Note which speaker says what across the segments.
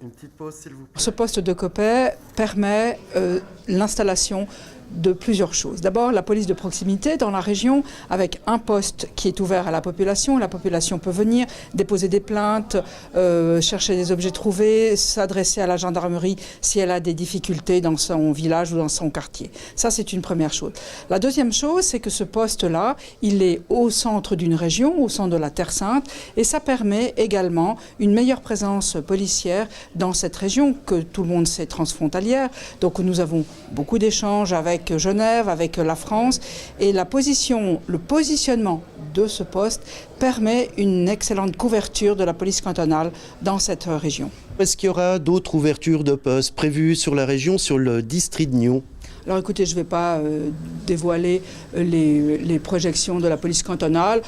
Speaker 1: Une petite pause, s'il vous plaît.
Speaker 2: Ce poste de Coppet permet l'installation de plusieurs choses. D'abord, la police de proximité dans la région, avec un poste qui est ouvert à la population. La population peut venir déposer des plaintes, chercher des objets trouvés, s'adresser à la gendarmerie si elle a des difficultés dans son village ou dans son quartier. Ça, c'est une première chose. La deuxième chose, c'est que ce poste-là, il est au centre d'une région, au centre de la Terre Sainte, et ça permet également une meilleure présence policière dans cette région que tout le monde sait transfrontalière. Donc nous avons beaucoup d'échanges avec Genève, avec la France, et le positionnement de ce poste permet une excellente couverture de la police cantonale dans cette région.
Speaker 1: Est-ce qu'il y aura d'autres ouvertures de postes prévues sur la région, sur le district de Nyon ?
Speaker 2: Alors écoutez, je ne vais pas dévoiler les projections de la police cantonale.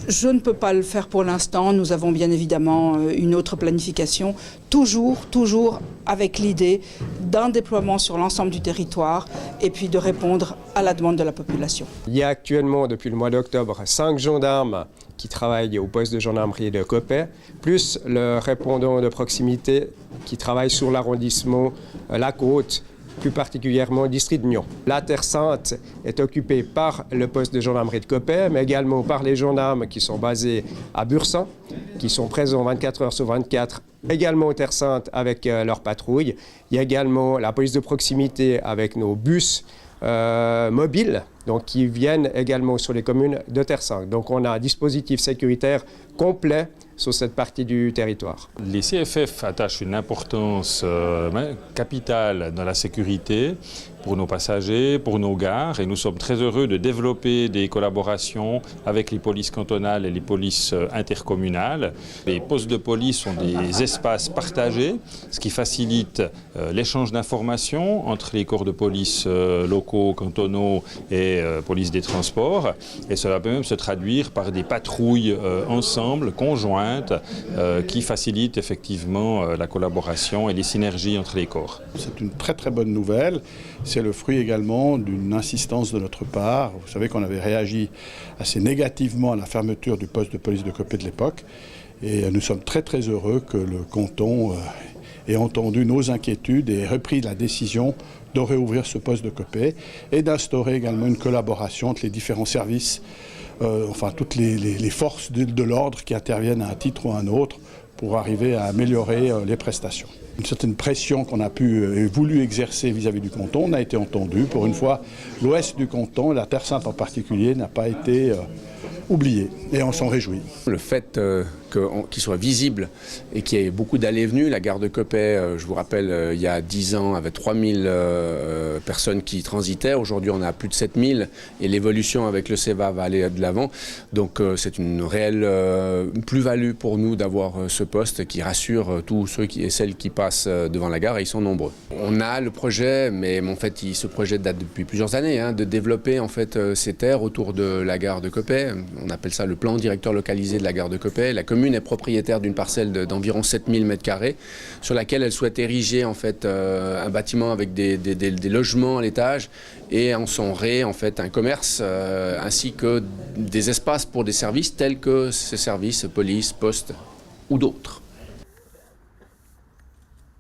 Speaker 2: Je ne peux pas le faire pour l'instant. Nous avons bien évidemment une autre planification, toujours avec l'idée d'un déploiement sur l'ensemble du territoire et puis de répondre à la demande de la population.
Speaker 3: Il y a actuellement, depuis le mois d'octobre, 5 gendarmes qui travaillent au poste de gendarmerie de Coppet, plus le répondant de proximité qui travaille sur l'arrondissement La Côte, plus particulièrement district de Nyon. La Terre Sainte est occupée par le poste de gendarmerie de Coppet, mais également par les gendarmes qui sont basés à Bursan, qui sont présents 24 heures sur 24, également aux Terre Sainte avec leurs patrouilles. Il y a également la police de proximité avec nos bus mobiles, donc qui viennent également sur les communes de Terre Sainte. Donc on a un dispositif sécuritaire complet sur cette partie du territoire.
Speaker 4: Les CFF attachent une importance capitale dans la sécurité pour nos passagers, pour nos gares, et nous sommes très heureux de développer des collaborations avec les polices cantonales et les polices intercommunales. Les postes de police sont des espaces partagés, ce qui facilite l'échange d'informations entre les corps de police locaux, cantonaux et police des transports, et cela peut même se traduire par des patrouilles ensemble, conjointes, qui facilitent effectivement la collaboration et les synergies entre les corps.
Speaker 5: C'est une très bonne nouvelle. C'est le fruit également d'une insistance de notre part. Vous savez qu'on avait réagi assez négativement à la fermeture du poste de police de Coppet de l'époque. Et nous sommes très heureux que le canton ait entendu nos inquiétudes et ait repris la décision de réouvrir ce poste de Coppet et d'instaurer également une collaboration entre les différents services, toutes les forces de l'ordre qui interviennent à un titre ou à un autre pour arriver à améliorer les prestations. Une certaine pression qu'on a pu et voulu exercer vis-à-vis du canton n'a été entendue. Pour une fois, l'ouest du canton, et la Terre Sainte en particulier, n'a pas été oublié et on s'en réjouit.
Speaker 6: Le fait qu'il soit visible et qu'il y ait beaucoup d'allées et venues, la gare de Coppet, je vous rappelle, il y a 10 ans, avait 3000 personnes qui transitaient. Aujourd'hui, on a plus de 7000 et l'évolution avec le CEVA va aller de l'avant. Donc c'est une réelle plus-value pour nous d'avoir ce poste qui rassure tous ceux et celles qui passent devant la gare, et ils sont nombreux. On a le projet, mais en fait, ce projet date depuis plusieurs années, de développer en fait ces terres autour de la gare de Coppet. On appelle ça le plan directeur localisé de la gare de Coppet. La commune est propriétaire d'une parcelle d'environ 7000 m² sur laquelle elle souhaite ériger en fait un bâtiment avec des logements à l'étage et en son ré en fait un commerce ainsi que des espaces pour des services tels que ces services police, poste ou d'autres.